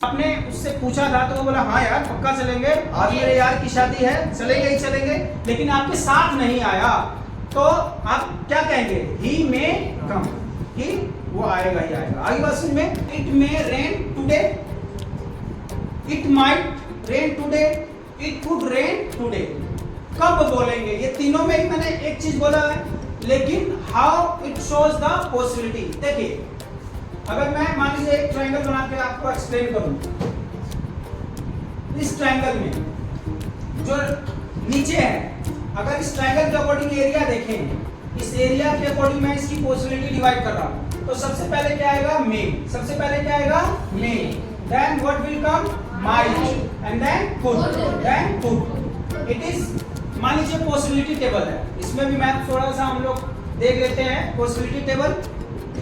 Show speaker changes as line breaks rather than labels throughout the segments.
आपने उससे पूछा था तो वो बोला हाँ यार पक्का चलेंगे, आज मेरे यार की शादी है, चलेंगे ही चलेंगे, लेकिन आपके साथ नहीं आया तो आप क्या कहेंगे? ही मे कम, कि वो आएगा ही आएगा। आगे बात सुन में, it may rain today, it might rain today, it could rain today. कब बोलेंगे? ये तीनों में मैंने एक चीज बोला है, लेकिन how it shows the possibility. देखिए अगर मैं मान लीजिए एक ट्रायंगल बना के आपको एक्सप्लेन करूं, इस ट्रायंगल में जो नीचे है, अगर इस ट्रायंगल के अकॉर्डिंग एरिया देखें, इस एरिया के अकॉर्डिंग मैं इसकी पॉसिबिलिटी डिवाइड कर रहा हूं, तो सबसे पहले क्या आएगा? मे। सबसे पहले क्या आएगा? May. Then what will come? Might, and then could, then could. It is, मान लीजिए पॉसिबिलिटी टेबल है, इसमें भी मैं थोड़ा सा हम लोग देख लेते हैं। पॉसिबिलिटी टेबल,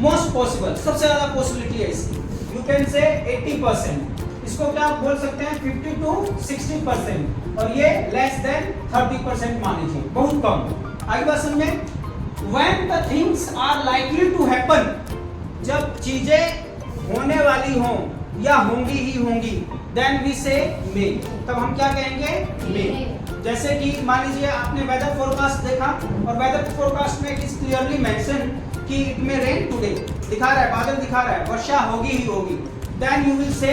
मोस्ट पॉसिबल, सबसे ज्यादा पॉसिबिलिटी है इसकी, यू कैन से 80%, इसको क्या आप बोल सकते हैं? 50 to 60%, और ये लेस देन 30% मान लीजिए, बहुत कम। आगे बात समझ में, when the things are likely to happen, जब चीजें होने वाली हों या होंगी ही होंगी, then we say may, तब हम क्या कहेंगे? may। जैसे कि मान लीजिए आपने वेदर फोरकास्ट देखा, और वेदर फोरकास्ट में इट इज क्लियरली मेंशन कि इट में रेन टुडे दिखा रहा है, बादल दिखा रहा है, वर्षा होगी ही होगी, then you will say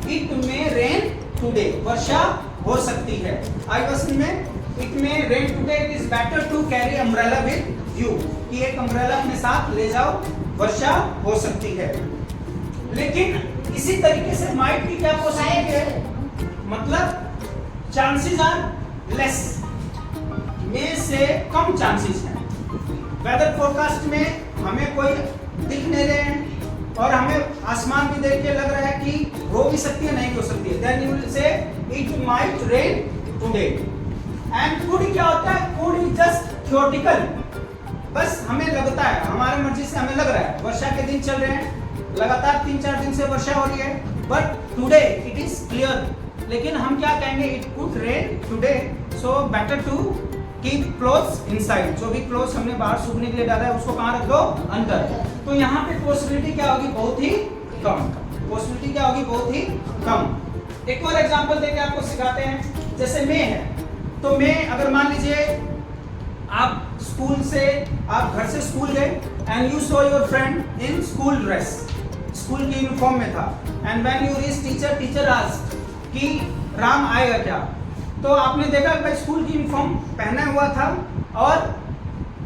it may rain today, वर्षा हो सकती है। आई बस में, it may rain today, it is better to carry umbrella with you, कि एक अम्ब्रेला अपने साथ ले जाओ, वर्षा हो सकती है। लेकिन इसी तरीके से माइट की क्या पॉसिबिलिटी है? मतलब चांसेस आर लेस, में से कम चांसेस हैं। वेदर फोरकास्ट में हमें कोई दिख नहीं रहे हैं और हमें आसमान भी देख के लग रहा है कि हो भी सकती है, नहीं हो सकती है, then you will say it might rain today. And could क्या होता है? कुड इज जस्ट थ्योरेटिकल, बस हमें लगता है, हमारे मर्जी से हमें लग रहा है, वर्षा के दिन चल रहे हैं, लगातार 3-4 दिन से वर्षा हो रही है, but today it is clear. लेकिन हम क्या कहेंगे? It could rain today, so better to keep clothes inside, जो भी क्लोथ्स हमने बाहर सूखने के लिए डाला है उसको कहाँ रख दो? अंदर। तो यहाँ पे पॉसिबिलिटी क्या होगी? बहुत ही कम। पॉसिबिलिटी क्या होगी? बहुत ही कम। एक और एग्जांपल देके आपको सिखाते हैं। जैसे मे है, तो मे अगर मान लीजिए आप स्कूल से, आप घर से स्कूल गए and you saw your friend in school dress, school की यूनिफॉर्म में था, and when you reach teacher, teacher asked कि राम आएगा क्या? तो आपने देखा भाई स्कूल की यूनिफॉर्म पहना हुआ था और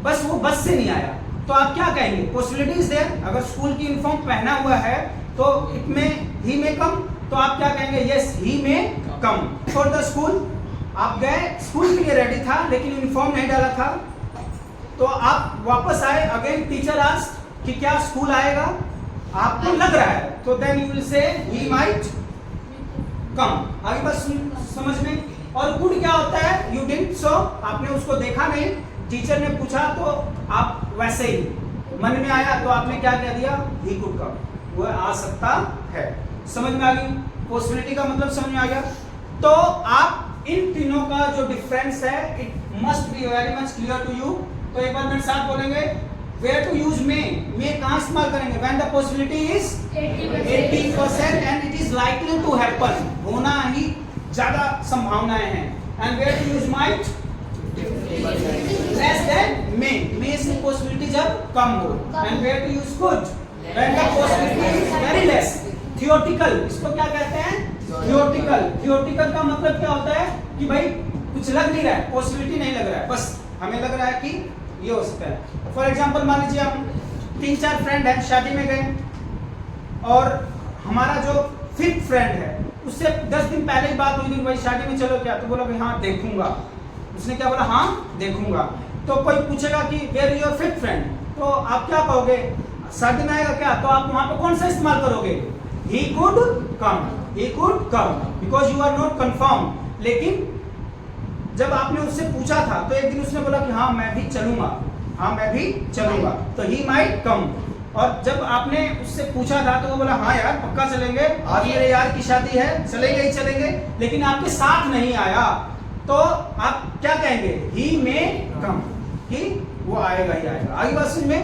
बस वो बस से नहीं आया, तो आप क्या कहेंगे? पॉसिबिलिटी इज देयर, अगर स्कूल की यूनिफॉर्म पहना हुआ है तो इट में ही में कम, तो आप क्या कहेंगे? यस ही में कम। फॉर द स्कूल, आप गए, स्कूल के लिए रेडी था लेकिन यूनिफॉर्म नहीं डाला था, तो आप वापस आए, अगेन टीचर आस्क्ड कि क्या स्कूल आएगा? आपको लग रहा है, तो देन यू विल से ही माइट कम। आगे बस समझ में। और कुड क्या होता है? यू डिडंट सो, आपने उसको देखा नहीं, टीचर ने पूछा तो आप वैसे ही मन में आया तो आपने क्या कह दिया? ही कुड कम, वो आ सकता है। समझ में आ गई? पॉसिबिलिटी का मतलब समझ में आ गया। तो आप इन तीनों का जो डिफरेंस है, it must be very much clear to you. तो एक बार मेरे साथ बोलेंगे, where to use may, may कहाँ इस्तेमाल करेंगे? When the possibility is 80% and it is likely to happen, होना ही ज्यादा संभावनाएं हैं। And where to use might? Less than may, may से पॉसिबिलिटी जब कम हो। And where to use could? When the possibility is very less. Theoretical, इसको क्या कहते हैं? थियोरेटिकल। थियोरेटिकल का मतलब क्या होता है? कि भाई कुछ लग नहीं रहा है, पॉसिबिलिटी नहीं लग रहा है, बस हमें लग रहा है कि ये हो सकता है। फॉर एग्जाम्पल मान लीजिए हम 3-4 फ्रेंड हैं, शादी में गए, और हमारा जो 5th फ्रेंड है उससे 10 दिन पहले ही बात हुई थी, भाई शादी में चलो क्या? तो बोला भाई हाँ देखूंगा। उसने क्या बोला? हाँ देखूंगा। तो कोई पूछेगा कि where is your 5th friend, तो आप क्या कहोगे? शादी में आएगा क्या? तो आप वहां पे कौन सा इस्तेमाल करोगे? He could come, he could come, because you are not confirm. लेकिन जब आपने उससे पूछा था तो एक दिन उसने बोला कि हाँ मैं भी चलूंगा, हाँ मैं भी चलूंगा, तो ही माइट कम। और जब आपने उससे पूछा था तो वो बोला हाँ यार पक्का चलेंगे, आज मेरे यार की शादी है, चलेंगे ही चलेंगे, लेकिन आपके साथ नहीं आया, तो आप क्या कहेंगे? ही में कम, कि वो आएगा ही आएगा। आगे बात समझ में।